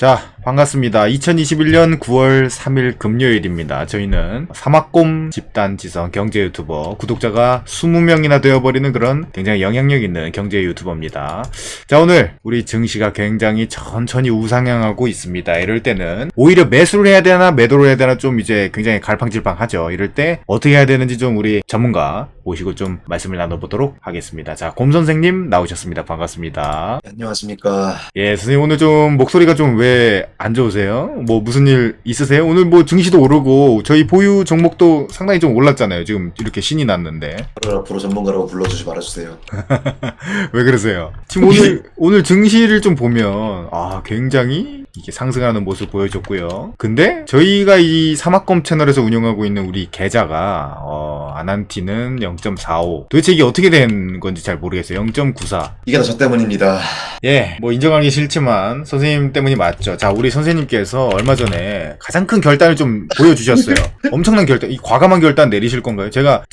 자, 반갑습니다. 2021년 9월 3일 금요일입니다. 저희는 사막곰 집단 지성 경제 유튜버, 구독자가 20명이나 되어버리는 그런 굉장히 영향력 있는 경제 유튜버입니다. 자, 오늘 우리 증시가 굉장히 천천히 우상향하고 있습니다. 이럴 때는 오히려 매수를 해야 되나 매도를 해야 되나 좀 이제 굉장히 갈팡질팡하죠. 이럴 때 어떻게 해야 되는지 좀 우리 전문가 모시고 좀 말씀을 나눠보도록 하겠습니다. 자, 곰 선생님 나오셨습니다. 반갑습니다. 안녕하십니까. 예, 선생님 오늘 좀 목소리가 좀 왜 안 좋으세요? 뭐 무슨 일 있으세요? 오늘 뭐 증시도 오르고 저희 보유 종목도 상당히 좀 올랐잖아요. 지금 이렇게 신이 났는데. 앞으로 전문가라고 불러주지 말아주세요. 왜 그러세요? 지금 오늘 증시를 좀 보면 굉장히 이게 상승하는 모습 보여줬고요. 근데 저희가 이 사막검 채널에서 운영하고 있는 우리 계좌가 아난티는 0.45. 도대체 이게 어떻게 된 건지 잘 모르겠어요. 0.94. 이게 다 저 때문입니다. 예, 뭐 인정하기 싫지만 선생님 때문이 맞죠. 자, 우리 선생님께서 얼마 전에 가장 큰 결단을 좀 보여주셨어요. 엄청난 결단, 이 과감한 결단 내리실 건가요? 제가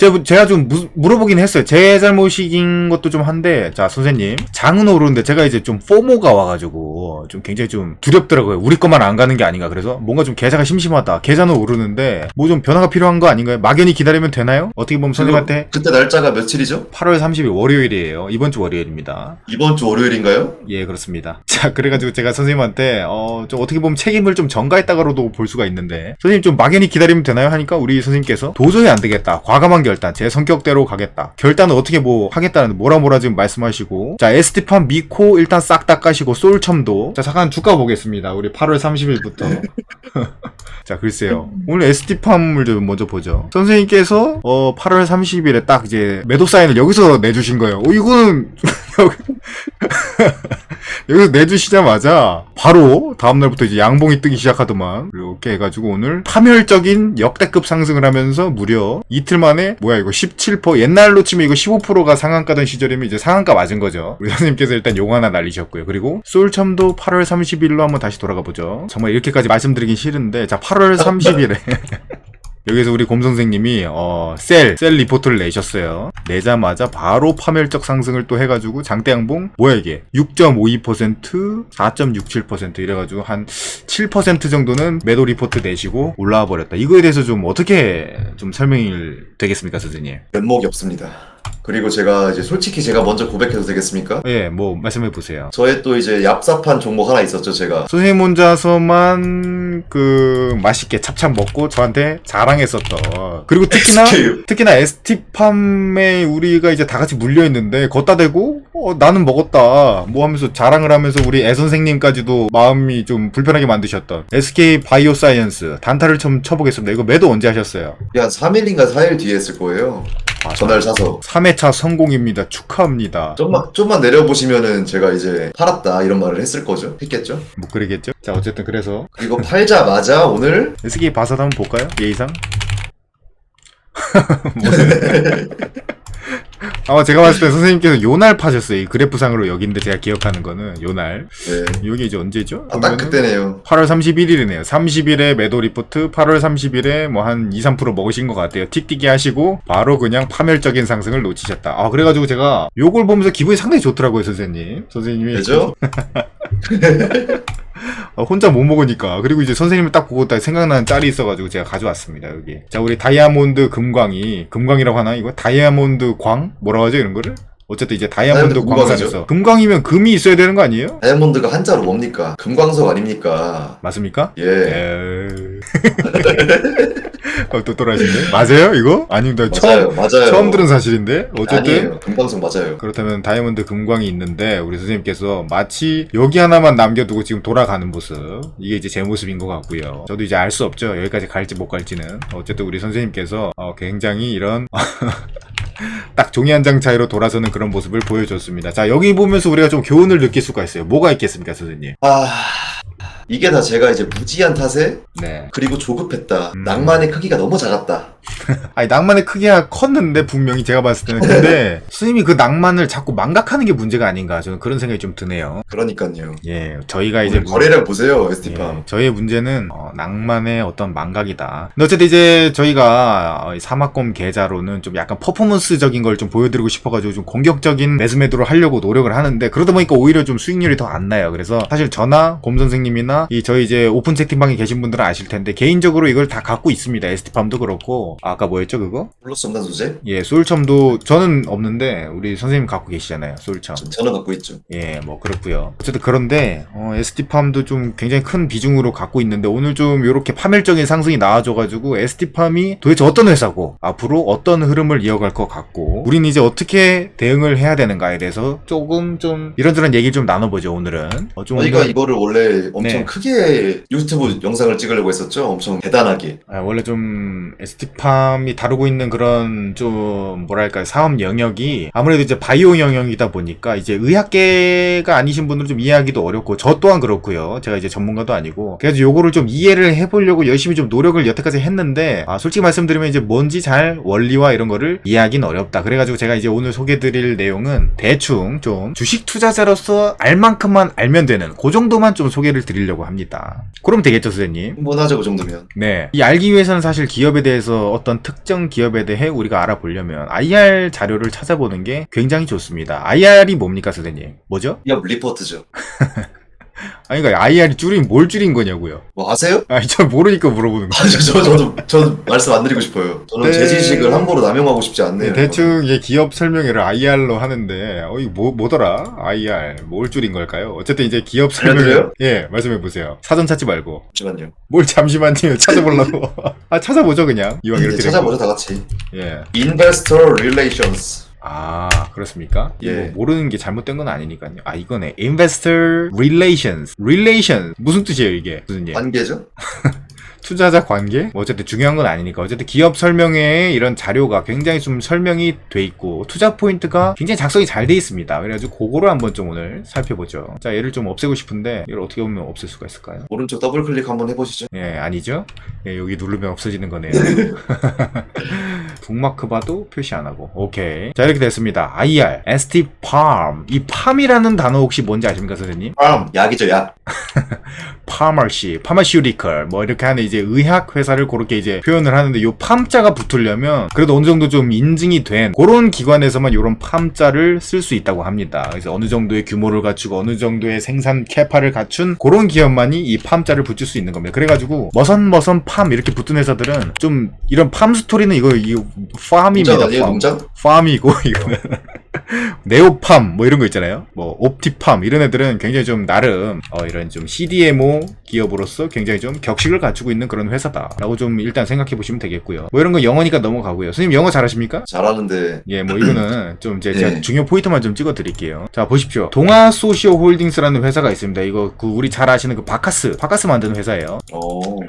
좀 물어보긴 했어요. 제 잘못인 것도 좀 한데, 자, 선생님 장은 오르는데 제가 이제 좀 포모가 와가지고 좀 굉장히 좀 두렵더라고요. 우리 것만 안 가는 게 아닌가. 그래서 뭔가 좀 계좌가 심심하다. 계좌는 오르는데 뭐 좀 변화가 필요한 거 아닌가요? 막연히 기다리면 되나요? 어떻게 보면 선생님한테 그때 날짜가 며칠이죠? 8월 30일 월요일이에요. 이번 주 월요일입니다. 이번 주 월요일인가요? 예, 그렇습니다. 자, 그래가지고 제가 선생님한테 좀 어떻게 보면 책임을 좀 전가했다가로도 볼 수가 있는데, 선생님 좀 막연히 기다리면 되나요? 하니까 우리 선생님께서 도저히 안 되겠다. 과감한 결단. 제 성격대로 가겠다. 결단은 어떻게 뭐 하겠다는 뭐라 지금 말씀하시고, 자, ST팜 미코 일단 싹 다 까시고 솔첨도. 자, 잠깐 주가 보겠습니다. 우리 8월 30일부터. 자, 글쎄요. 오늘 ST팜을 좀 먼저 보죠. 선생님께서 8월 30일에 딱 이제 매도 사인을 여기서 내주신 거예요. 이거는 여기서 내주시자마자 바로 다음날부터 이제 양봉이 뜨기 시작하더만. 이렇게 해가지고 오늘 파멸적인 역대급 상승을 하면서 무려 이틀 만에 이거 17%, 옛날로 치면 이거 15%가 상한가던 시절이면 이제 상한가 맞은 거죠. 우리 선생님께서 일단 용 하나 날리셨고요. 그리고 솔첨도 8월 30일로 한번 다시 돌아가 보죠. 정말 이렇게까지 말씀드리긴 싫은데, 자, 8월 30일에 여기서 우리 곰 선생님이 셀 리포트를 내셨어요. 내자마자 바로 파멸적 상승을 또 해가지고 장대 양봉 이게 6.52%, 4.67% 이래가지고 한 7% 정도는 매도 리포트 내시고 올라와 버렸다. 이거에 대해서 좀 어떻게 좀 설명이 되겠습니까, 선생님? 면목이 없습니다. 그리고 제가 솔직히 제가 먼저 고백해도 되겠습니까? 예, 뭐 말씀해 보세요. 저의 또 이제 얍삽한 종목 하나 있었죠, 제가. 선생님 혼자서만 맛있게 찹찹 먹고 저한테 자랑했었던, 그리고 특히나 ST팜에 우리가 이제 다 같이 물려 있는데 걷다 대고 나는 먹었다 뭐 하면서 자랑을 하면서 우리 애 선생님까지도 마음이 좀 불편하게 만드셨던 SK 바이오사이언스 단타를 좀 쳐보겠습니다. 이거 매도 언제 하셨어요? 한 3일인가 4일 뒤에 했을 거예요. 전화를 사서 3회차 성공입니다. 축하합니다. 좀만 내려보시면은 제가 이제 팔았다 이런 말을 했을 거죠? 했겠죠? 뭐 그러겠죠? 자, 어쨌든 그래서 이거 팔자마자 오늘 SK 바사드 한번 볼까요? 예의상? 아마 제가 봤을 때 선생님께서 요날 파셨어요. 이 그래프상으로 여기인데 제가 기억하는 거는 요날. 네. 여기 이제 언제죠? 딱 그때네요. 8월 31일이네요. 30일에 매도 리포트, 8월 30일에 뭐 한 2-3% 먹으신 것 같아요. 틱틱이 하시고 바로 그냥 파멸적인 상승을 놓치셨다. 그래가지고 제가 요걸 보면서 기분이 상당히 좋더라고요, 선생님이. 그죠? 혼자 못 먹으니까. 그리고 이제 선생님을 딱 보고 딱 생각나는 짤이 있어가지고 제가 가져왔습니다, 여기. 자, 우리 다이아몬드 금광이라고 하나? 이거? 다이아몬드 광? 뭐라고 하죠, 이런 거를? 어쨌든 이제 다이아몬드 광산에서. 금광이면 금이 있어야 되는 거 아니에요? 다이아몬드가 한자로 뭡니까? 금광석 아닙니까? 맞습니까? 예. 또 또라이신데? 맞아요, 이거? 아닙니다. 맞아요. 처음 들은 사실인데? 어쨌든. 아니에요. 금광석 맞아요. 그렇다면 다이아몬드 금광이 있는데, 우리 선생님께서 마치 여기 하나만 남겨두고 지금 돌아가는 모습. 이게 이제 제 모습인 것 같고요. 저도 이제 알 수 없죠. 여기까지 갈지 못 갈지는. 어쨌든 우리 선생님께서 굉장히 이런 딱 종이 한 장 차이로 돌아서는 그런 모습을 보여줬습니다. 자, 여기 보면서 우리가 좀 교훈을 느낄 수가 있어요. 뭐가 있겠습니까, 선생님? 이게 다 제가 이제 무지한 탓에 네. 그리고 조급했다. 낭만의 크기가 너무 작았다. 아니, 낭만의 크기가 컸는데 분명히 제가 봤을 때는. 근데 스님이 그 낭만을 자꾸 망각하는 게 문제가 아닌가, 저는 그런 생각이 좀 드네요. 그러니까요. 예, 저희가 이제 거래량 보세요, ST팜. 예, 저희의 문제는 낭만의 어떤 망각이다. 근데 어쨌든 이제 저희가 사막곰 계좌로는 좀 약간 퍼포먼스적인 걸 좀 보여드리고 싶어가지고 좀 공격적인 매수 매도를 하려고 노력을 하는데, 그러다 보니까 오히려 좀 수익률이 더 안 나요. 그래서 사실 저나 곰 선생님이나 분들이나 저희 이제 오픈 채팅방에 계신 분들은 아실 텐데 개인적으로 이걸 다 갖고 있습니다. ST팜도 그렇고 아까 뭐였죠 그거? 플러스 첨단 소재? 예, 소울첨도 저는 없는데 우리 선생님 갖고 계시잖아요. 소울첨. 저는 갖고 있죠. 예, 뭐 그렇고요. 어쨌든 그런데 ST팜도 좀 굉장히 큰 비중으로 갖고 있는데 오늘 좀 이렇게 파멸적인 상승이 나와줘가지고 ST팜이 도대체 어떤 회사고 앞으로 어떤 흐름을 이어갈 것 같고 우린 이제 어떻게 대응을 해야 되는가에 대해서 조금 좀 이런저런 얘기를 좀 나눠보죠. 오늘은. 저희가 이거를 원래 엄청 네. 크게 유튜브 영상을 찍으려고 했었죠. 엄청 대단하게. 원래 좀 ST팜이 다루고 있는 그런 좀 뭐랄까 사업 영역이 아무래도 이제 바이오 영역이다 보니까 이제 의학계가 아니신 분들은 좀 이해하기도 어렵고 저 또한 그렇고요. 제가 이제 전문가도 아니고 그래서 요거를 좀 이해를 해보려고 열심히 좀 노력을 여태까지 했는데 솔직히 말씀드리면 이제 뭔지 잘 원리와 이런 거를 이해하기는 어렵다. 그래가지고 제가 이제 오늘 소개드릴 내용은 대충 좀 주식 투자자로서 알 만큼만 알면 되는 그 정도만 좀 소개를 드리려고 합니다. 그럼 되겠죠, 선생님? 충분하죠, 그 정도면. 네. 이 알기 위해서는 사실 기업에 대해서 어떤 특정 기업에 대해 우리가 알아보려면 IR 자료를 찾아보는 게 굉장히 좋습니다. IR이 뭡니까, 선생님? 뭐죠? 기업 리포트죠. 아니, 그러니까 IR이 뭘 줄인 거냐고요. 뭐 아세요? 아니, 저 모르니까 물어보는 거예요. 저도 말씀 안 드리고 싶어요. 저는 네. 제 지식을 함부로 남용하고 싶지 않네요. 대충 이게 기업 설명회를 IR로 하는데 이거 뭐더라? IR 뭘 줄인 걸까요? 어쨌든 이제 기업 설명 알려드려요? 예, 말씀해 보세요. 사전 찾지 말고. 잠시만요. 뭘 잠시만요. 찾아보려고. 찾아보죠 그냥. 이왕 이렇게 된 찾아보죠, 거. 다 같이. 예. Investor Relations. 그렇습니까? 예. 이거 모르는 게 잘못된 건 아니니까요. 이거네. Investor Relations. Relation. 무슨 뜻이에요, 이게? 교수님? 관계죠? 투자자 관계? 뭐 어쨌든 중요한 건 아니니까. 어쨌든 기업 설명회에 이런 자료가 굉장히 좀 설명이 돼 있고, 투자 포인트가 굉장히 작성이 잘 돼 있습니다. 그래가지고 그거를 한번 좀 오늘 살펴보죠. 자, 얘를 좀 없애고 싶은데, 이걸 어떻게 보면 없앨 수가 있을까요? 오른쪽 더블 클릭 한번 해보시죠. 예, 아니죠? 예, 여기 누르면 없어지는 거네요. 북마크 봐도 표시 안 하고. 오케이. 자, 이렇게 됐습니다. IR, ST팜. 이 팜이라는 단어 혹시 뭔지 아십니까, 선생님? 약이죠, 약. 파마시우티컬 뭐 이렇게 하는 이제 의학 회사를 그렇게 이제 표현을 하는데 요 팜자가 붙으려면 그래도 어느 정도 좀 인증이 된 그런 기관에서만 요런 팜자를 쓸 수 있다고 합니다. 그래서 어느 정도의 규모를 갖추고 어느 정도의 생산 캐파를 갖춘 그런 기업만이 이 팜자를 붙일 수 있는 겁니다. 그래가지고 머선 팜 이렇게 붙은 회사들은 좀 이런 팜 스토리는 이거 팜입니다. 농장 아니에요, 농장? 팜이고 이거는 네오팜 뭐 이런 거 있잖아요. 뭐 옵티팜 이런 애들은 굉장히 좀 나름 이런 좀 CDMO 기업으로서 굉장히 좀 격식을 갖추고 있는 그런 회사다라고 좀 일단 생각해 보시면 되겠고요. 뭐 이런 거 영어니까 넘어가고요. 선생님 영어 잘하십니까? 잘하는데. 예, 뭐 이거는 좀 제가 네. 중요 포인트만 좀 찍어 드릴게요. 자, 보십시오. 동아소시오홀딩스라는 회사가 있습니다. 이거 우리 잘 아시는 그 바카스 만드는 회사예요.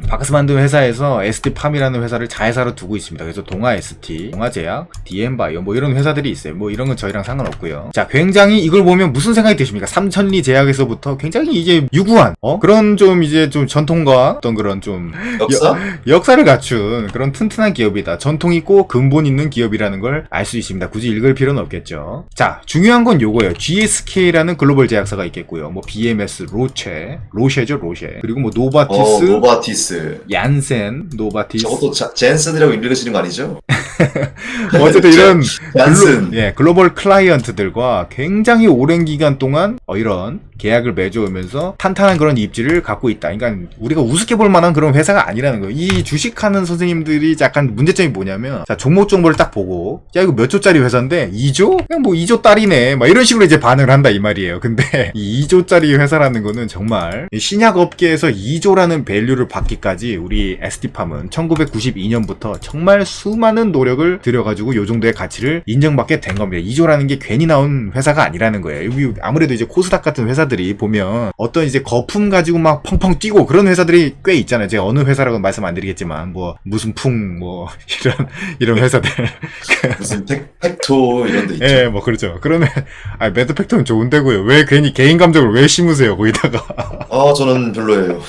바카스 만드는 회사에서 ST팜이라는 회사를 자회사로 두고 있습니다. 그래서 동아ST, 동아제약, DM바이오 뭐 이런 회사들이 있어요. 뭐 이런 건 저희랑 상관없고요. 자, 굉장히 이걸 보면 무슨 생각이 드십니까? 삼천리 제약에서부터 굉장히 이제 유구한 그런 좀 이제 좀 전통과 어떤 그런 좀 역사를 갖춘 그런 튼튼한 기업이다. 전통 있고 근본 있는 기업이라는 걸 알 수 있습니다. 굳이 읽을 필요는 없겠죠. 자, 중요한 건 요거예요. GSK라는 글로벌 제약사가 있겠고요. 뭐 BMS, 로쉐죠, 로쉐. 그리고 뭐 노바티스, 얀센, 노바티스. 저것도 젠슨이라고 읽으시는 거 아니죠? 어쨌든 이런 얀슨. 글로벌 클라이언트들과 굉장히 오랜 기간 동안 이런 계약을 맺어오면서 탄탄한 그런 입지를 갖고 있다. 그러니까 우리가 우습게 볼 만한 그런 회사가 아니라는 거예요. 이 주식하는 선생님들이 약간 문제점이 뭐냐면, 자, 종목 정보를 딱 보고, 야, 이거 몇 조짜리 회사인데 2조? 그냥 뭐 2조 딸이네. 막 이런 식으로 이제 반응을 한다 이 말이에요. 근데 이 2조짜리 회사라는 거는 정말 신약 업계에서 2조라는 밸류를 받기까지 우리 ST팜은 1992년부터 정말 수많은 노력을 들여가지고 요 정도의 가치를 인정받게 된 겁니다. 2조라는 게 괜히 나온 회사가 아니라는 거예요. 여기 아무래도 이제 코스닥 같은 회사들이 보면 어떤 이제 거품 가지고 막 펑펑 뛰고 그런 회사들이 꽤 있잖아요. 제가 어느 회사라고 말씀 안 드리겠지만 뭐 무슨 뭐 이런 회사들 무슨 팩토 이런 데 있죠. 예, 뭐 그렇죠. 그러면 매드팩토는 좋은데고요. 왜 괜히 개인 감정을 왜 심으세요 거기다가? 저는 별로예요.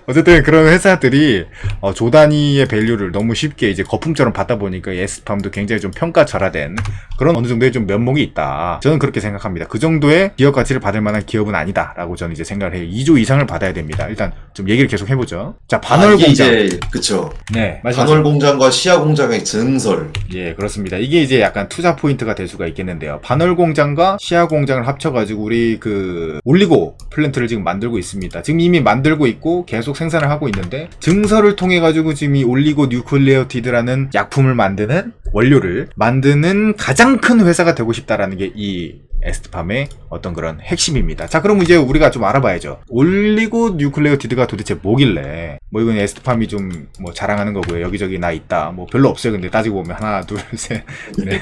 어쨌든 그런 회사들이 조 단위의 밸류를 너무 쉽게 이제 거품처럼 받다 보니까 ST팜도 굉장히 좀 평가절하된 그런 어느 정도의 좀 면목이 있다. 저는 그렇게 생각합니다. 그 정도의 기업 가치를 받을 만한 기업은 아니다라고 저는 이제 생각을 해요. 2조 이상을 받아야 됩니다. 일단 좀 얘기를 계속 해보죠. 자, 이게 반월공장. 이제 그쵸. 네, 말씀하세요. 반월공장과 시야공장의 증설. 예, 그렇습니다. 이게 이제 약간 투자 포인트가 될 수가 있겠는데요. 반월공장과 시야공장을 합쳐가지고 우리 그 올리고 플랜트를 지금 만들고 있습니다. 지금 이미 만들고 있고 계속 생산을 하고 있는데 증설을 통해 가지고 지금 이 올리고 뉴클레오티드라는 약품을 만드는 원료를 만드는 가장 큰 회사가 되고 싶다라는 게 이 에스트팜의 어떤 그런 핵심입니다. 자, 그럼 이제 우리가 좀 알아봐야죠. 올리고 뉴클레오티드가 도대체 뭐길래, 뭐 이건 에스트팜이 좀 뭐 자랑하는 거고요. 여기저기 나 있다. 뭐 별로 없어요. 근데 따지고 보면 하나, 둘, 셋. 네.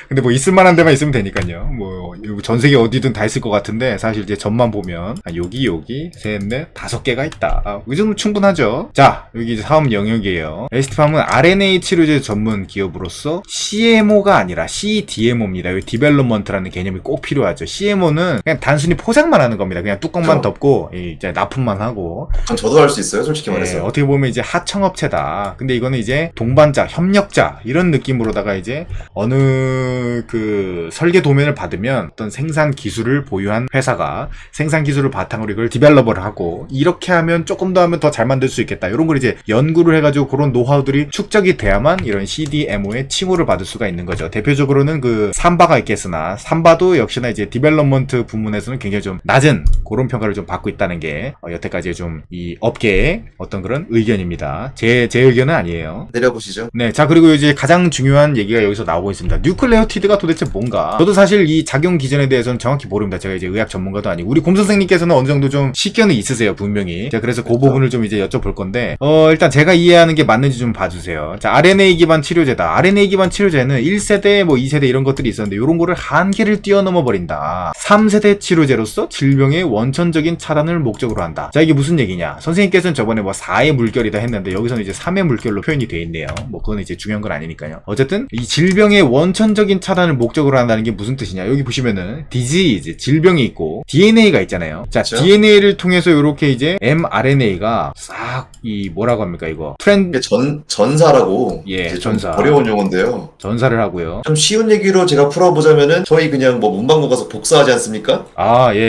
근데 뭐 있을 만한 데만 있으면 되니까요. 뭐 전 세계 어디든 다 있을 것 같은데 사실 이제 점만 보면 여기 셋, 넷, 5개가 있다. 이 정도면 충분하죠. 자, 여기 이제 사업 영역이에요. 에스트팜은 RNA 치료제 전문 기업으로서 CMO가 아니라 CDMO입니다. 여기 디벨롭먼트라는 개념이 꼭 필요하죠. CMO는 그냥 단순히 포장만 하는 겁니다. 그냥 뚜껑만 그렇죠. 덮고 이제 납품만 하고. 전 저도 할 수 있어요, 솔직히 예, 말해서. 어떻게 보면 이제 하청업체다. 근데 이거는 이제 동반자, 협력자 이런 느낌으로다가 이제 어느 그 설계 도면을 받으면 어떤 생산 기술을 보유한 회사가 생산 기술을 바탕으로 이걸 디벨롭을 하고 이렇게 하면 조금 더 하면 더 잘 만들 수 있겠다. 이런 걸 이제 연구를 해가지고 그런 노하우들이 축적이 돼야만 이런 CDMO의 칭호를 받을 수가 있는 거죠. 대표적으로는 그 삼바가 있겠으나 삼바도 역시나 이제 디벨롭먼트 부문에서는 굉장히 좀 낮은 그런 평가를 좀 받고 있다는 게 여태까지 좀 이 업계의 어떤 그런 의견입니다. 제 의견은 아니에요. 내려보시죠. 네, 자, 그리고 이제 가장 중요한 얘기가 여기서 나오고 있습니다. 뉴클레오티드가 도대체 뭔가? 저도 사실 이 작용 기전에 대해서는 정확히 모릅니다. 제가 이제 의학 전문가도 아니고 우리 곰 선생님께서는 어느 정도 좀 식견은 있으세요, 분명히. 제가 그래서 그 그렇죠. 부분을 좀 이제 여쭤볼 건데, 일단 제가 이해하는 게 맞는지 좀 봐주세요. 자, RNA 기반 치료제다. RNA 기반 치료제는 1세대, 뭐 2세대 이런 것들이 있었는데 이런 거를 한계를 뛰어넘어 버린다. 3세대 치료제로서 질병의 원천적인 차단을 목적으로 한다. 자, 이게 무슨 얘기냐? 선생님께서는 저번에 뭐 4의 물결이다 했는데 여기서는 이제 3의 물결로 표현이 돼 있네요. 뭐 그건 이제 중요한 건 아니니까요. 어쨌든 이 질병의 원천적인 차단을 목적으로 한다는 게 무슨 뜻이냐? 여기 보시면은 disease, 질병이 있고 DNA가 있잖아요. 자, 그렇죠. DNA를 통해서 이렇게 이제 mRNA가 싹 이 뭐라고 합니까 이거? 이게 전사라고. 예, 이제 좀 전사. 어려운 용어인데요. 전사를 하고요. 좀 쉬운 얘기로 제가 풀어보자면은 저희 그냥 뭐 문방구 가서 복사하지 않습니까? 아, 예.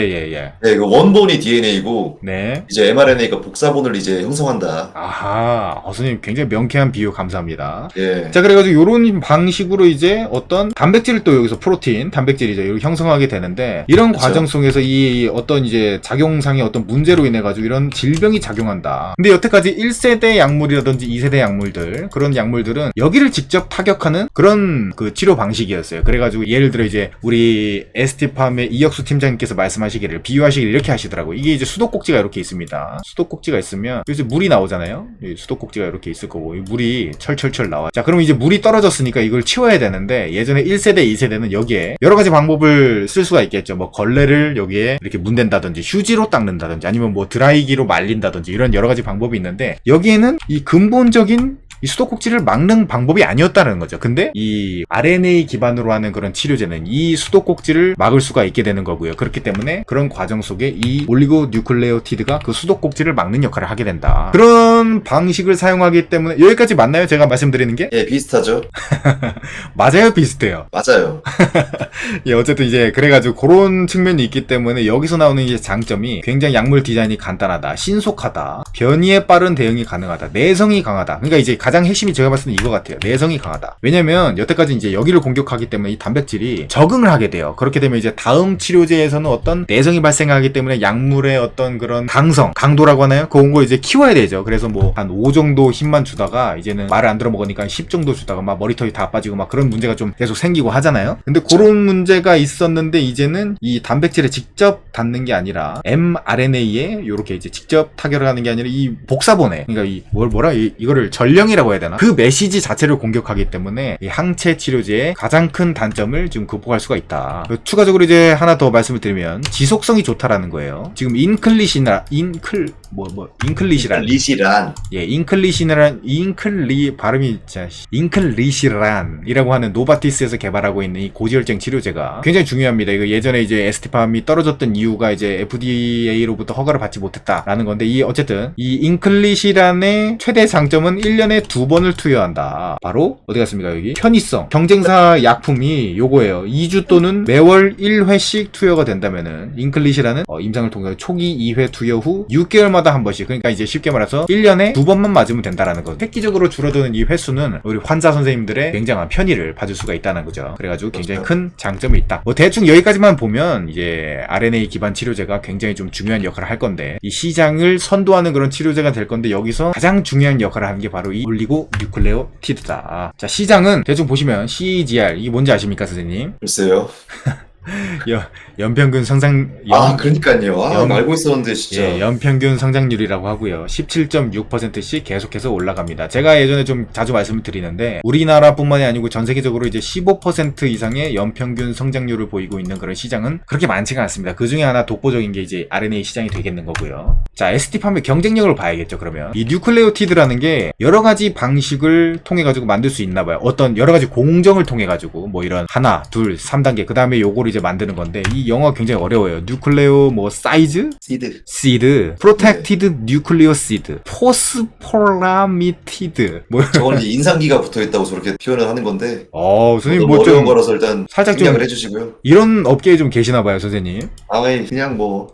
네, 그 원본이 DNA고 네. 이제 mRNA가 복사본을 이제 형성한다. 아하, 선생님 굉장히 명쾌한 비유 감사합니다. 예. 자, 그래가지고 요런 방식으로 이제 어떤 단백질을 또 여기서 프로틴, 단백질이죠. 이렇게 형성하게 되는데 이런 그쵸. 과정 속에서 이 어떤 이제 작용상의 어떤 문제로 인해가지고 이런 질병이 작용한다. 근데 여태까지 1세대 약물이라든지 2세대 약물들, 그런 약물들은 여기를 직접 타격하는 그런 그 치료 방식이었어요. 그래가지고 예를 들어 이제 우리 에스티팜의 이혁수 팀장님께서 말씀하시기를 비유하시기를 이렇게 하시더라고요. 이게 이제 수도꼭지가 이렇게 있습니다. 수도꼭지가 있으면 여기서 물이 나오잖아요. 이 수도꼭지가 이렇게 있을 거고 이 물이 철철철 나와. 자, 그럼 이제 물이 떨어졌으니까 이걸 치워야 되는데 예전에 1세대, 2세대는 여기에 여러 가지 방법을 쓸 수가 있겠죠. 뭐 걸레를 여기에 이렇게 문댄다든지 휴지로 닦는다든지 아니면 뭐 드라이기로 말린다든지 이런 여러 가지 방법이 있는데 여기에는 이 근본적인 이 수도꼭지를 막는 방법이 아니었다는 거죠. 근데 이 RNA 기반으로 하는 그런 치료제는 이 수도꼭지를 막을 수가 있게 되는 거고요. 그렇기 때문에 그런 과정 속에 이 올리고뉴클레오티드가 그 수도꼭지를 막는 역할을 하게 된다. 그런 방식을 사용하기 때문에 여기까지 맞나요? 제가 말씀드리는 게? 예, 비슷하죠. 맞아요, 비슷해요. 맞아요. 예, 어쨌든 이제 그래가지고 그런 측면이 있기 때문에 여기서 나오는 이제 장점이 굉장히 약물 디자인이 간단하다, 신속하다, 변이에 빠른 대응이 가능하다, 내성이 강하다. 그러니까 이제 가장 핵심이 제가 봤을 때 이거 같아요. 내성이 강하다. 왜냐면 여태까지 이제 여기를 공격하기 때문에 이 단백질이 적응을 하게 돼요. 그렇게 되면 이제 다음 치료제에서는 어떤 내성이 발생하기 때문에 약물의 어떤 그런 강성, 강도라고 하나요? 그런 거 이제 키워야 되죠. 그래서 뭐 한 5 정도 힘만 주다가 이제는 말을 안 들어먹으니까 10 정도 주다가 막 머리털이 다 빠지고 막 그런 문제가 좀 계속 생기고 하잖아요. 근데 그런 문제가 있었는데 이제는 이 단백질에 직접 닿는 게 아니라 mRNA에 요렇게 이제 직접 타결을 하는 게 아니라 이 복사본에, 그러니까 이 이거를 전령이라고 해야 되나? 그 메시지 자체를 공격하기 때문에 이 항체 치료제의 가장 큰 단점을 지금 극복할 수가 있다. 추가적으로 이제 하나 더 말씀을 드리면 지속성이 좋다라는 거예요. 지금 인클리시란 리시란. 예, 인클리시란이라고 하는 노바티스에서 개발하고 있는 이 고지혈증 치료제가 굉장히 중요합니다. 이거 예전에 이제 에스티팜이 떨어졌던 이유가 이제 FDA로부터 허가를 받지 못했다라는 건데 어쨌든 이 인클리시란의 최대 장점은 1년에 2번을 투여한다. 바로 어디 갔습니까? 여기 편의성. 경쟁사 약품이 요거예요. 2주 또는 매월 1회씩 투여가 된다면은 인클리시란은 임상을 통해 초기 2회 투여 후 6개월마다 6개월마다 한 번씩, 그러니까 이제 쉽게 말해서 1년에 2번만 맞으면 된다라는 거. 획기적으로 줄어드는 이 횟수는 우리 환자 선생님들의 굉장한 편의를 봐줄 수가 있다는 거죠. 그래가지고 굉장히 큰 장점이 있다. 뭐 대충 여기까지만 보면 이제 RNA 기반 치료제가 굉장히 좀 중요한 역할을 할 건데, 이 시장을 선도하는 그런 치료제가 될 건데, 여기서 가장 중요한 역할을 하는 게 바로 이 올리고 뉴클레오티드다. 자, 시장은 대충 보시면 CEGR, 이게 뭔지 아십니까 선생님? 글쎄요. 연평균 성장 그러니까요. 알고 있었는데 진짜. 예, 연평균 성장률이라고 하고요. 17.6%씩 계속해서 올라갑니다. 제가 예전에 좀 자주 말씀을 드리는데, 우리나라뿐만이 아니고 전 세계적으로 이제 15% 이상의 연평균 성장률을 보이고 있는 그런 시장은 그렇게 많지가 않습니다. 그 중에 하나 독보적인 게 이제 RNA 시장이 되겠는 거고요. 자, ST팜의 경쟁력을 봐야겠죠. 그러면 이 뉴클레오티드라는 게 여러 가지 방식을 통해 가지고 만들 수 있나 봐요. 어떤 여러 가지 공정을 통해 가지고 뭐 이런 하나, 둘, 3단계, 그 다음에 요거를 이제 만드는 건데, 이 영어가 굉장히 어려워요. 뉴클레오 뭐 사이즈? 시드, 프로텍티드 뉴클리오 시드, 포스포라미티드. 뭐 저건 이제 인상기가 붙어있다고 저렇게 표현을 하는 건데. 선생님 너무 뭐 어려운 좀 거라서 일단 살짝 좀 생략을 해주시고요. 이런 업계에 좀 계시나 봐요, 선생님. 그냥 뭐.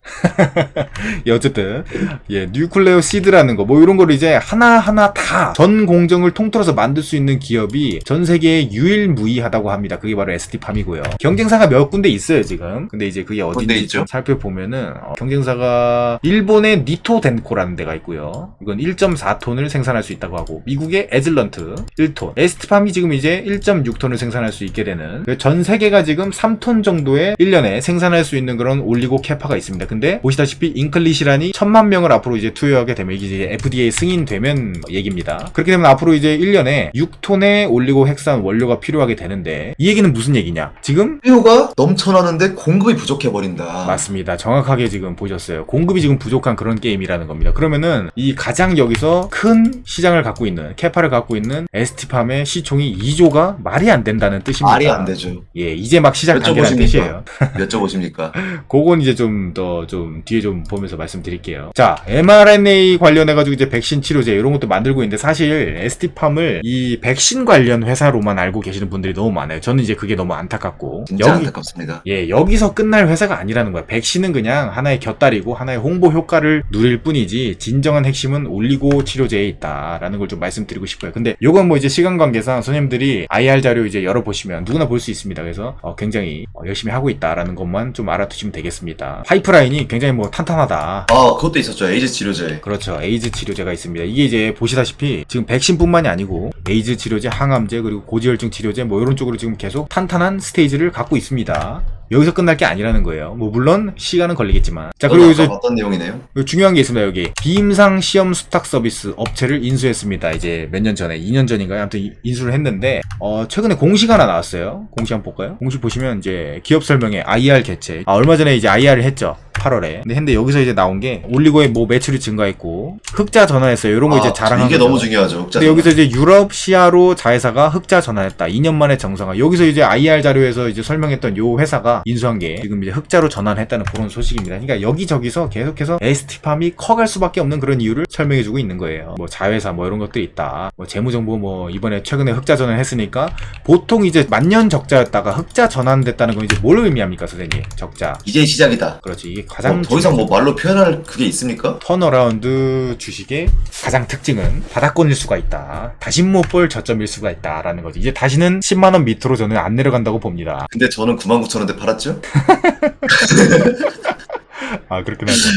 예, 어쨌든 예, 뉴클레오 시드라는 거 뭐 이런 거를 이제 하나하나 다 전 공정을 통틀어서 만들 수 있는 기업이 전 세계에 유일무이하다고 합니다. 그게 바로 ST팜이고요. 경쟁사가 몇 군데 있어요, 지금. 근데 이제 그게 어딘지 좀 살펴보면은 경쟁사가 일본의 니토덴코라는 데가 있고요. 이건 1.4톤을 생산할 수 있다고 하고, 미국의 에즐런트 1톤, ST팜이 지금 이제 1.6톤을 생산할 수 있게 되는, 전 세계가 지금 3톤 정도의 1년에 생산할 수 있는 그런 올리고 캐파가 있습니다. 근데 보시다시피 잉클리시란이 1000만 명을 앞으로 이제 투여하게 되면, 이게 이제 FDA 승인되면 얘기입니다. 그렇게 되면 앞으로 이제 1년에 6톤의 올리고 핵산 원료가 필요하게 되는데, 이 얘기는 무슨 얘기냐? 지금 수요가 넘쳐나는데 공급이 부족해버린다. 맞습니다. 정확하게 지금 보셨어요. 공급이 지금 부족한 그런 게임이라는 겁니다. 그러면은 이 가장 여기서 큰 시장을 갖고 있는, 캐파를 갖고 있는 ST팜의 시총이 2조가 말이 안 된다는 뜻입니다. 말이 안 되죠. 예, 이제 막 시작 단계라는 뜻이에요. 몇 조 보십니까? 그건 이제 좀 더 뒤에 좀 보면서 말씀드릴게요. 자, mRNA 관련해가지고 이제 백신 치료제 이런 것도 만들고 있는데, 사실 ST팜을 이 백신 관련 회사로만 알고 계시는 분들이 너무 많아요. 저는 이제 그게 너무 안타깝고. 진짜 안타깝습니다. 예, 여기서 끝날 회사가 아니라는 거야. 백신은 그냥 하나의 곁다리고 하나의 홍보 효과를 누릴 뿐이지, 진정한 핵심은 올리고 치료제에 있다라는 걸 좀 말씀드리고 싶어요. 근데 요건 뭐 이제 시간 관계상 선생님들이 IR 자료 이제 열어보시면 누구나 볼 수 있습니다. 그래서 굉장히 열심히 하고 있다라는 것만 좀 알아두시면 되겠습니다. 파이프라인이 굉장히 뭐 탄탄하다. 그것도 있었죠. 에이즈 치료제. 그렇죠. 에이즈 치료제가 있습니다. 이게 이제 보시다시피 지금 백신뿐만이 아니고 에이즈 치료제, 항암제, 그리고 고지혈증 치료제 뭐 이런 쪽으로 지금 계속 탄탄한 스테이지를 갖고 있습니다. 여기서 끝날 게 아니라는 거예요. 뭐 물론 시간은 걸리겠지만. 자, 그리고 이제 어떤 내용이네요? 중요한 게 있습니다. 여기 비임상 시험 수탁 서비스 업체를 인수했습니다. 이제 몇 년 전에, 2년 전인가요? 아무튼 인수를 했는데 최근에 공식 하나 나왔어요. 공식 한번 볼까요? 공식 보시면 이제 기업 설명에 IR 개최. 얼마 전에 이제 IR을 했죠. 8월에. 근데 여기서 이제 나온 게 올리고의 뭐 매출이 증가했고 흑자 전환했어요. 이런 거 이제 자랑한 이게 거죠. 너무 중요하죠. 흑자 근데 여기서 이제 유럽 시아로 자회사가 흑자 전환했다. 2년 만에 정상화. 여기서 이제 IR 자료에서 이제 설명했던 요 회사가 인수한 게 지금 이제 흑자로 전환했다는 그런 소식입니다. 그러니까 여기저기서 계속해서 ST팜이 커갈 수밖에 없는 그런 이유를 설명해주고 있는 거예요. 뭐 자회사 뭐 이런 것들이 있다. 뭐 재무정보 뭐 이번에 최근에 흑자 전환했으니까, 보통 이제 만년 적자였다가 흑자 전환됐다는 건 이제 뭘 의미합니까, 선생님? 적자. 이제 시작이다. 그렇지. 이게 가장 더 이상 뭐 말로 표현할 그게 있습니까? 턴어라운드 주식의 가장 특징은 바닥권일 수가 있다. 다시 못 볼 저점일 수가 있다라는 거지. 이제 다시는 10만원 밑으로 저는 안 내려간다고 봅니다. 근데 저는 99,000원대 팔았죠? 그렇긴 하죠.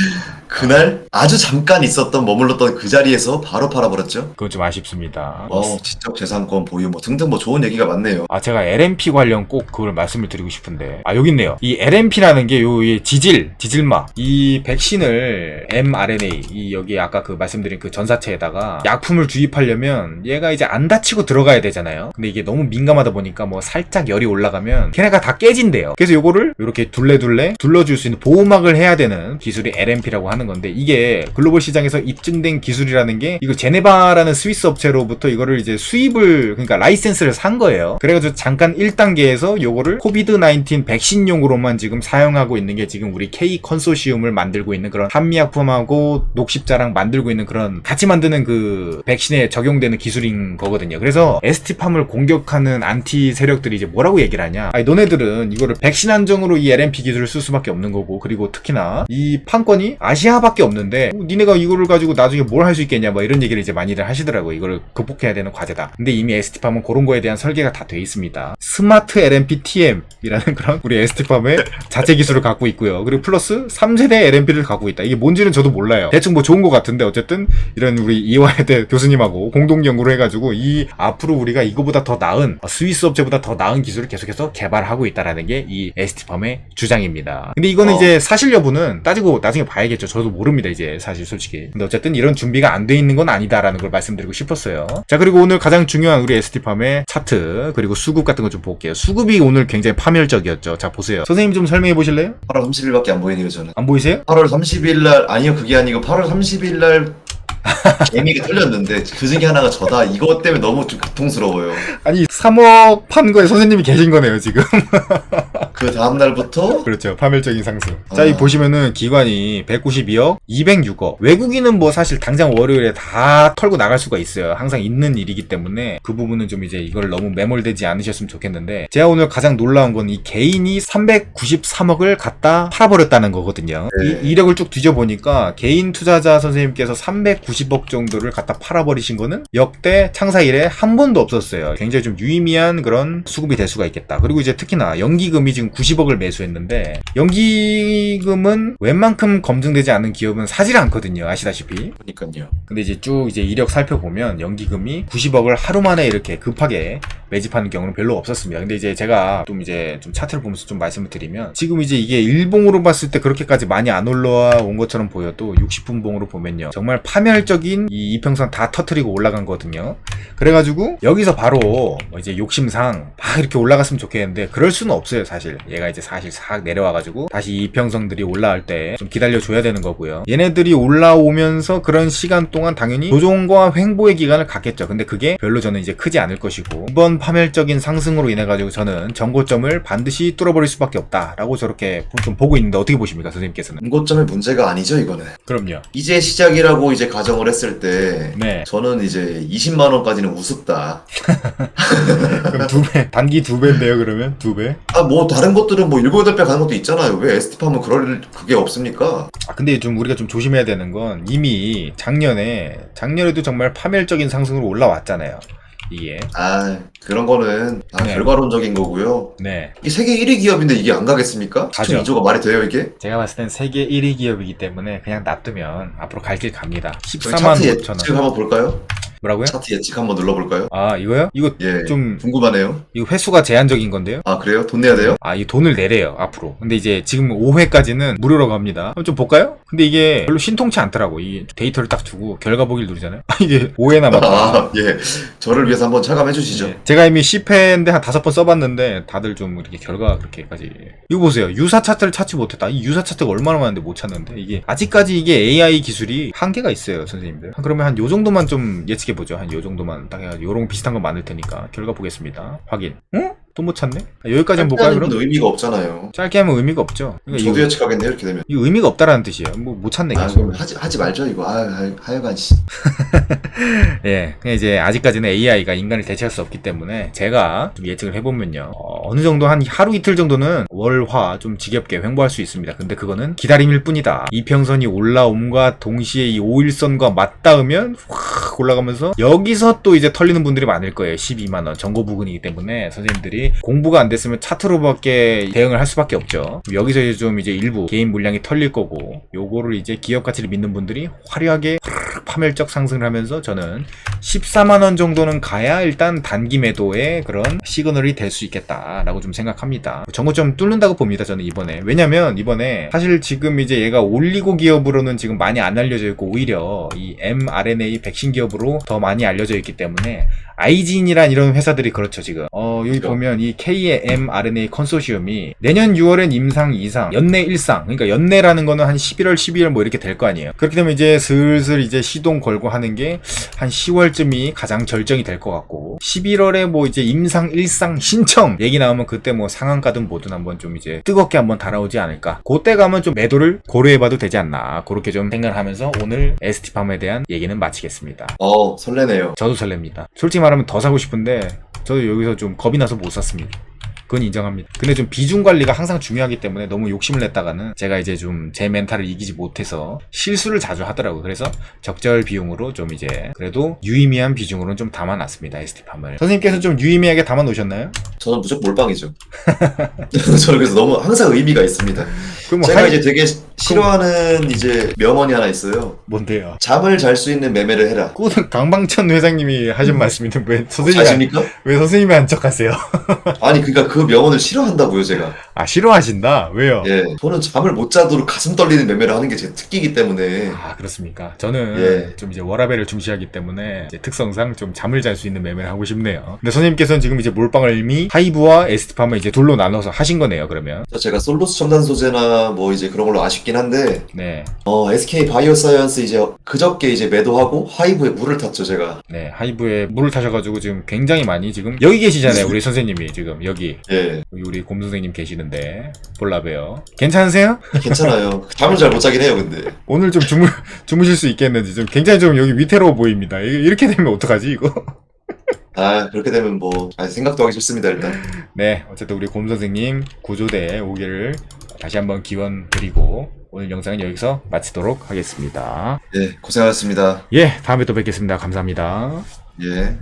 그날 아주 잠깐 있었던 머물렀던 그 자리에서 바로 팔아버렸죠? 그건 좀 아쉽습니다. 지적재산권 보유 뭐 등등 뭐 좋은 얘기가 많네요. 제가 LMP 관련 꼭 그걸 말씀을 드리고 싶은데, 여기 있네요. 이 LMP라는 게 지질마. 이 백신을 mRNA, 여기 아까 그 말씀드린 그 전사체에다가 약품을 주입하려면 얘가 이제 안 다치고 들어가야 되잖아요. 근데 이게 너무 민감하다 보니까 뭐 살짝 열이 올라가면 걔네가 다 깨진대요. 그래서 요거를 이렇게 둘레둘레 둘러줄 수 있는 보호막을 해야 되는 기술이 LMP라고 하는 건데, 이게 글로벌 시장에서 입증된 기술이라는 게, 이거 제네바라는 스위스 업체로부터 이거를 이제 수입을, 그러니까 라이센스를 산 거예요. 그래가지고 잠깐 1단계에서 요거를 코비드-19 백신용으로만 지금 사용하고 있는 게 지금 우리 K 컨소시움을 만들고 있는 그런 한미약품하고 녹십자랑 만들고 있는 그런 같이 만드는 그 백신에 적용되는 기술인 거거든요. 그래서 ST팜을 공격하는 안티 세력들이 이제 뭐라고 얘기를 하냐, 너네들은 이거를 백신 한정으로 이 LMP 기술을 쓸 수밖에 없는 거고, 그리고 특히나 이 판권이 아시아 시야밖에 없는데 니네가 이거를 가지고 나중에 뭘 할 수 있겠냐 뭐 이런 얘기를 이제 많이들 하시더라고요. 이거를 극복해야 되는 과제다. 근데 이미 ST팜은 그런 거에 대한 설계가 다 돼 있습니다. 스마트 LMP TM이라는 그런 우리 ST팜의 자체 기술을 갖고 있고요. 그리고 플러스 3세대 LMP를 갖고 있다. 이게 뭔지는 저도 몰라요. 대충 뭐 좋은 것 같은데 어쨌든 이런 우리 이화여대 교수님하고 공동 연구를 해가지고 이 앞으로 우리가 이거보다 더 나은 스위스 업체보다 더 나은 기술을 계속해서 개발하고 있다라는 게 이 ST팜의 주장입니다. 근데 이거는 이제 사실 여부는 따지고 나중에 봐야겠죠. 저도 모릅니다. 이제 사실 솔직히. 근데 어쨌든 이런 준비가 안 돼 있는 건 아니다라는 걸 말씀드리고 싶었어요. 자, 그리고 오늘 가장 중요한 우리 ST팜의 차트 그리고 수급 같은 거 좀 볼게요. 수급이 오늘 굉장히 파멸적이었죠. 자, 보세요. 선생님 좀 설명해 보실래요? 8월 30일밖에 안 보이네요, 저는. 안 보이세요? 8월 30일 날, 아니요, 그게 아니고 8월 30일 날 개미가 털렸는데 그 중에 하나가 저다. 이것 때문에 너무 좀 고통스러워요. 아니 3억 판 거에 선생님이 계신 거네요 지금. 그 다음날부터 그렇죠. 파멸적인 상승. 자, 이 보시면은 기관이 192억, 206억. 외국인은 뭐 사실 당장 월요일에 다 털고 나갈 수가 있어요. 항상 있는 일이기 때문에 그 부분은 좀 이제 이걸 너무 매몰되지 않으셨으면 좋겠는데, 제가 오늘 가장 놀라운 건 이 개인이 393억을 갖다 팔아버렸다는 거거든요. 네. 이 이력을 쭉 뒤져보니까 개인 투자자 선생님께서 390억 정도를 갖다 팔아버리신 거는 역대 창사 이래 한 번도 없었어요. 굉장히 좀 유의미한 그런 수급이 될 수가 있겠다. 그리고 이제 특히나 연기금이 지금 90억을 매수했는데, 연기금은 웬만큼 검증되지 않은 기업은 사질 않거든요. 아시다시피. 그러니까요. 근데 이제 쭉 이제 이력 살펴보면 연기금이 90억을 하루 만에 이렇게 급하게 매집하는 경우는 별로 없었습니다. 근데 이제 제가 좀 이제 좀 차트를 보면서 좀 말씀을 드리면, 지금 이제 이게 일봉으로 봤을 때 그렇게까지 많이 안 올라온 것처럼 보여도 60분봉으로 보면요, 정말 파멸적인 이 이평선 다 터트리고 올라간 거거든요. 그래가지고 여기서 바로 이제 욕심상 막 이렇게 올라갔으면 좋겠는데 그럴 수는 없어요. 사실 얘가 이제 사실 싹 내려와가지고 다시 이평선들이 올라올 때 좀 기다려줘야 되는 거고요. 얘네들이 올라오면서 그런 시간 동안 당연히 조정과 횡보의 기간을 갖겠죠. 근데 그게 별로 저는 이제 크지 않을 것이고, 이번 파멸적인 상승으로 인해가지고 저는 전고점을 반드시 뚫어버릴 수밖에 없다라고 저렇게 좀 보고 있는데, 어떻게 보십니까 선생님께서는? 전고점의 문제가 아니죠, 이거는. 그럼요. 이제 시작이라고 이제 가정을 했을 때 네. 저는 이제 20만 원까지는 우습다. 그럼 2배, 단기 2배인데요 그러면? 2배? 아, 뭐 다른 것들은 뭐 7, 8배 가는 것도 있잖아요. 왜 ST팜은 그게 없습니까? 근데 좀 우리가 좀 조심해야 되는 건, 이미 작년에도 정말 파멸적인 상승으로 올라왔잖아요. 이게. 그런 거는 다 네. 결과론적인 거고요. 네. 이 세계 1위 기업인데 이게 안 가겠습니까? 가죠. 시총 2조가 말이 돼요, 이게? 제가 봤을 땐 세계 1위 기업이기 때문에 그냥 놔두면 앞으로 갈 길 갑니다. 저희 14만 차트 5천 예측 원. 한번 볼까요? 뭐라고요? 차트 예측 한번 눌러볼까요? 아, 이거요? 이거 예, 좀, 궁금하네요. 이거 횟수가 제한적인 건데요? 아, 그래요? 돈 내야 돼요? 이 돈을 내래요, 앞으로. 근데 이제 지금 5회까지는 무료로 갑니다. 한번 좀 볼까요? 근데 이게 별로 신통치 않더라고. 이 데이터를 딱 주고 결과 보기를 누르잖아요. 이게 5회 남았다. 예. 저를 위해서 한번 차감해 주시죠. 네. 제가 이미 10회인데 한 5번 써봤는데 다들 좀 이렇게 결과가 그렇게까지. 이거 보세요. 유사 차트를 찾지 못했다. 이 유사 차트가 얼마나 많은데 못 찾는데, 이게 아직까지 이게 AI 기술이 한계가 있어요, 선생님들. 그러면 한 요 정도만 좀 예측해보죠. 한 요 정도만 딱 해가지고 요런 비슷한 거 많을 테니까 결과 보겠습니다. 확인. 응? 또 못 찾네? 여기까지 한번 볼까요 그럼? 의미가 없잖아요. 짧게 하면 의미가 없죠. 그러니까 저도 이거, 예측하겠네요, 이렇게 되면. 이거 의미가 없다라는 뜻이에요. 뭐 못 찾네 계속. 그럼 하지 말죠, 이거. 하여간, 씨. 예, 그냥 이제 아직까지는 AI가 인간을 대체할 수 없기 때문에 제가 좀 예측을 해보면요, 어느 정도 한 하루 이틀 정도는 월화 좀 지겹게 횡보할 수 있습니다. 근데 그거는 기다림일 뿐이다. 이평선이 올라옴과 동시에 이 5일선과 맞닿으면 확 올라가면서 여기서 또 이제 털리는 분들이 많을 거예요. 12만원 전고 부근이기 때문에 선생님들이 공부가 안 됐으면 차트로밖에 대응을 할 수밖에 없죠. 여기서 이제 좀 이제 일부 개인 물량이 털릴 거고, 요거를 이제 기업 가치를 믿는 분들이 화려하게 파멸적 상승을 하면서 저는 14만원 정도는 가야 일단 단기 매도의 그런 시그널이 될 수 있겠다라고 좀 생각합니다. 전고점 뚫는다고 봅니다, 저는 이번에. 왜냐면 이번에 사실 지금 이제 얘가 올리고 기업으로는 지금 많이 안 알려져 있고, 오히려 이 mRNA 백신 기업으로 더 많이 알려져 있기 때문에 아이진이란 이런 회사들이 그렇죠, 지금. 여기 보면 이 K의 mRNA 컨소시엄이 내년 6월엔 임상 2상, 연내 1상, 그러니까 연내라는 거는 한 11월, 12월 뭐 이렇게 될 거 아니에요. 그렇게 되면 이제 슬슬 이제 시동 걸고 하는 게 한 10월쯤이 가장 절정이 될 것 같고, 11월에 뭐 이제 임상 1상 신청 얘기 나오면 그때 뭐 상한가든 뭐든 한번 좀 이제 뜨겁게 한번 달아오지 않을까. 그때 가면 좀 매도를 고려해봐도 되지 않나. 그렇게 좀 생각하면서 오늘 ST팜에 대한 얘기는 마치겠습니다. 설레네요. 저도 설렙니다. 솔직히 말하면 더 사고 싶은데 저도 여기서 좀 겁이 나서 못 샀습니다. 그건 인정합니다. 근데 좀 비중 관리가 항상 중요하기 때문에 너무 욕심을 냈다가는 제가 이제 좀 제 멘탈을 이기지 못해서 실수를 자주 하더라고요. 그래서 적절 비용으로 좀 이제 그래도 유의미한 비중으로는 좀 담아놨습니다. ST팜을. 선생님께서 좀 유의미하게 담아 놓으셨나요? 저는 무조건 몰빵이죠. 저는 그래서 너무 항상 의미가 있습니다. 그럼 뭐 제가 이제 되게 싫어하는 이제 명언이 하나 있어요. 뭔데요? 잠을 잘 수 있는 매매를 해라. 그거는 강방천 회장님이 하신 말씀인데 왜 선생님이 아십니까? 왜 선생님이 한 척하세요? 아니 그러니까 그 명언을 싫어한다고요 제가. 아 싫어하신다? 왜요? 예, 저는 잠을 못 자도록 가슴 떨리는 매매를 하는 게 제 특기이기 때문에. 아 그렇습니까? 저는 예. 좀 이제 워라밸을 중시하기 때문에 이제 특성상 좀 잠을 잘 수 있는 매매를 하고 싶네요. 근데 선생님께서는 지금 이제 몰빵을 이미 하이브와 ST팜을 이제 둘로 나눠서 하신 거네요. 그러면 제가 솔로스 첨단 소재나 뭐 이제 그런 걸로 아쉽긴 한데 네, SK 바이오사이언스 이제 그저께 이제 매도하고 하이브에 물을 탔죠 제가. 네 하이브에 물을 타셔가지고 지금 굉장히 많이 지금 여기 계시잖아요. 우리 선생님이 지금 여기 예, 우리 곰 선생님 계시는데 볼라베요. 괜찮으세요? 괜찮아요. 잠을 잘 못 자긴 해요 근데. 오늘 좀 주무실 수 있겠는지 좀 굉장히 좀 여기 위태로워 보입니다. 이렇게 되면 어떡하지 이거? 아 그렇게 되면 뭐 생각도 하기 싫습니다 일단. 네, 어쨌든 우리 곰 선생님 구조대에 오기를 다시 한번 기원 드리고 오늘 영상은 여기서 마치도록 하겠습니다. 예, 고생하셨습니다. 예, 다음에 또 뵙겠습니다. 감사합니다. 예.